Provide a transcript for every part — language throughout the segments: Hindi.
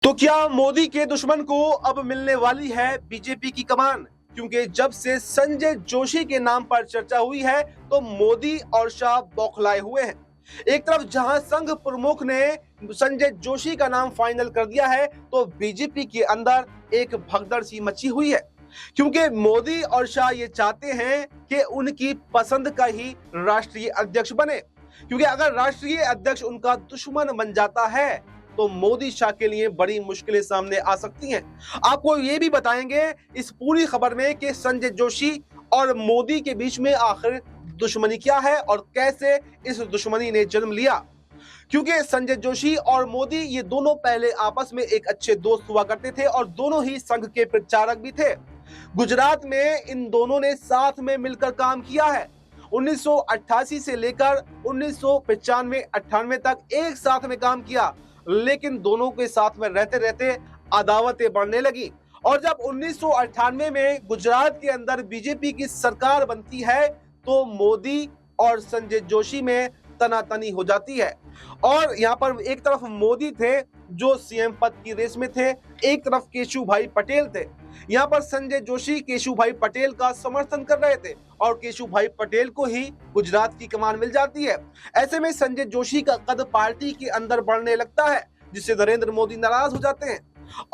तो क्या मोदी के दुश्मन को अब मिलने वाली है बीजेपी की कमान? क्योंकि जब से संजय जोशी के नाम पर चर्चा हुई है तो मोदी और शाह बौखलाए हुए हैं। एक तरफ जहां संघ प्रमुख ने संजय जोशी का नाम फाइनल कर दिया है तो बीजेपी के अंदर एक भगदड़ सी मची हुई है, क्योंकि मोदी और शाह ये चाहते हैं कि उनकी पसंद का ही राष्ट्रीय अध्यक्ष बने। क्योंकि अगर राष्ट्रीय अध्यक्ष उनका दुश्मन बन जाता है तो मोदी शाह के लिए बड़ी मुश्किलें सामने आ सकती हैं। आपको ये भी बताएंगे इस पूरी खबर में कि संजय जोशी और मोदी के बीच में आखिर दुश्मनी क्या है और कैसे इस दुश्मनी ने जन्म लिया। क्योंकि संजय जोशी और मोदी ये दोनों पहले आपस में एक अच्छे दोस्त हुआ करते थे और दोनों ही संघ के प्रचारक भी थे। गुजरात में इन दोनों ने साथ में मिलकर काम किया है। 1988 से लेकर 1995-98 तक एक साथ में काम किया, लेकिन दोनों के साथ में रहते रहते अदावतें बढ़ने लगी। और जब 1998 में गुजरात के अंदर बीजेपी की सरकार बनती है तो मोदी और संजय जोशी में तनातनी हो जाती है। और यहाँ पर एक तरफ मोदी थे जो सीएम पद की रेस में थे, एक तरफ केशुभाई पटेल थे। यहाँ पर संजय जोशी केशुभाई पटेल का समर्थन कर रहे थे और केशुभाई पटेल को ही गुजरात की कमान मिल जाती है। ऐसे में संजय जोशी का कद पार्टी के अंदर बढ़ने लगता है, जिससे नरेंद्र मोदी नाराज हो जाते हैं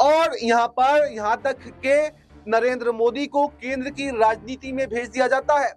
और यहाँ तक के नरेंद्र मोदी को केंद्र की राजनीति में भेज दिया जाता है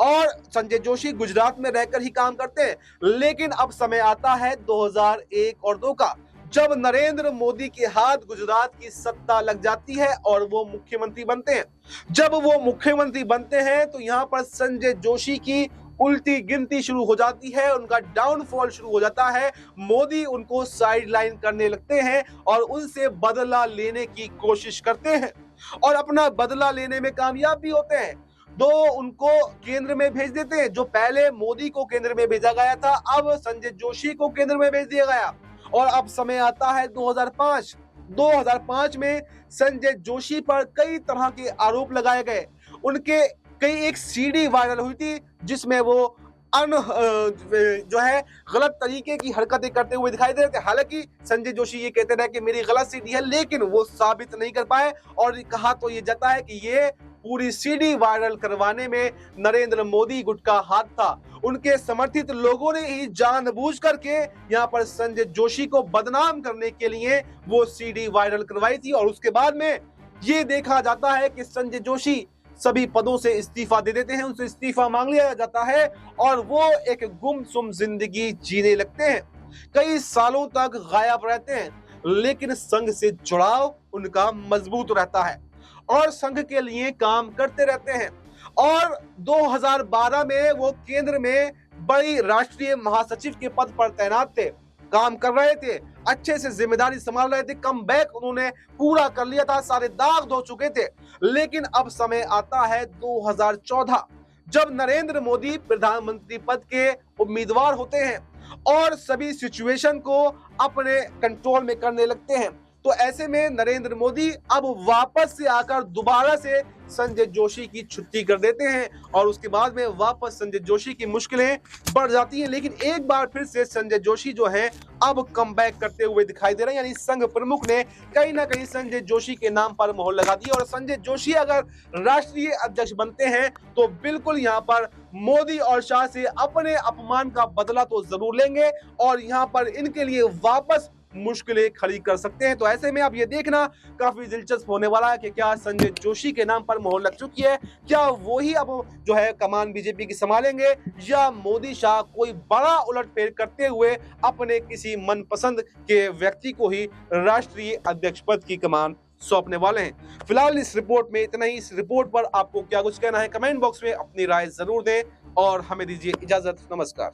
और संजय जोशी गुजरात में रहकर ही काम करते हैं। लेकिन अब समय आता है 2001 और 2 का, जब नरेंद्र मोदी के हाथ गुजरात की सत्ता लग जाती है और वो मुख्यमंत्री बनते हैं। जब वो मुख्यमंत्री बनते हैं तो यहाँ पर संजय जोशी की उल्टी गिनती शुरू हो जाती है, उनका डाउनफॉल शुरू हो जाता है। मोदी उनको साइडलाइन करने लगते हैं और उनसे बदला लेने की कोशिश करते हैं और अपना बदला लेने में कामयाब भी होते हैं। दो उनको केंद्र में भेज देते हैं। जो पहले मोदी को केंद्र में भेजा गया था, अब संजय जोशी को केंद्र में भेज दिया गया। और अब समय आता है 2005 में संजय जोशी पर कई तरह के आरोप लगाए गए। उनके कई एक सीडी वायरल हुई थी जिसमें वो जो है गलत तरीके की हरकतें करते हुए दिखाई दे रहे थे। हालांकि संजय जोशी ये कहते रहे कि मेरी गलत सीडी है, लेकिन वो साबित नहीं कर पाए और कहा तो ये जाता है कि ये पूरी सीडी वायरल करवाने में नरेंद्र मोदी गुट का हाथ था। उनके समर्थित लोगों ने ही जानबूझ करके यहाँ पर संजय जोशी को बदनाम करने के लिए वो सीडी वायरल करवाई थी और उसके बाद में ये देखा जाता है कि संजय जोशी सभी पदों से इस्तीफा दे देते हैं, उनसे इस्तीफा मांग लिया जाता है और वो एक गुमसुम जिंदगी जीने लगते हैं। कई सालों तक गायब रहते हैं, लेकिन संघ से जुड़ाव उनका मजबूत रहता है और संघ के लिए काम करते रहते हैं। और 2012 में वो केंद्र में बड़ी राष्ट्रीय महासचिव के पद पर तैनात थे, काम कर रहे थे, अच्छे से जिम्मेदारी संभाल रहे थे, कम बैक उन्होंने पूरा कर लिया था, सारे दाग धो चुके थे। लेकिन अब समय आता है 2014, जब नरेंद्र मोदी प्रधानमंत्री पद के उम्मीदवार होते हैं और सभी सिचुएशन को अपने कंट्रोल में करने लगते हैं। तो ऐसे में नरेंद्र मोदी अब वापस से आकर दोबारा से संजय जोशी की छुट्टी कर देते हैं और उसके बाद में वापस संजय जोशी की मुश्किलें बढ़ जाती हैं। लेकिन एक बार फिर से संजय जोशी जो है अब कमबैक करते हुए दिखाई दे रहे हैं, यानी संघ प्रमुख ने कहीं ना कहीं संजय जोशी के नाम पर मोहर लगा दी और संजय जोशी अगर राष्ट्रीय अध्यक्ष बनते हैं तो बिल्कुल यहाँ पर मोदी और शाह से अपने अपमान का बदला तो जरूर लेंगे और यहाँ पर इनके लिए वापस मुश्किलें खड़ी कर सकते हैं। तो ऐसे में अब ये देखना काफी दिलचस्प होने वाला है कि क्या संजय जोशी के नाम पर मोहर लग चुकी है, क्या वो ही अब जो है कमान बीजेपी की संभालेंगे या मोदी शाह कोई बड़ा उलटफेर करते हुए अपने किसी मनपसंद के व्यक्ति को ही राष्ट्रीय अध्यक्ष पद की कमान सौंपने वाले हैं। फिलहाल इस रिपोर्ट में इतना ही। इस रिपोर्ट पर आपको क्या कुछ कहना है, कमेंट बॉक्स में अपनी राय जरूर दें और हमें दीजिए इजाजत। नमस्कार।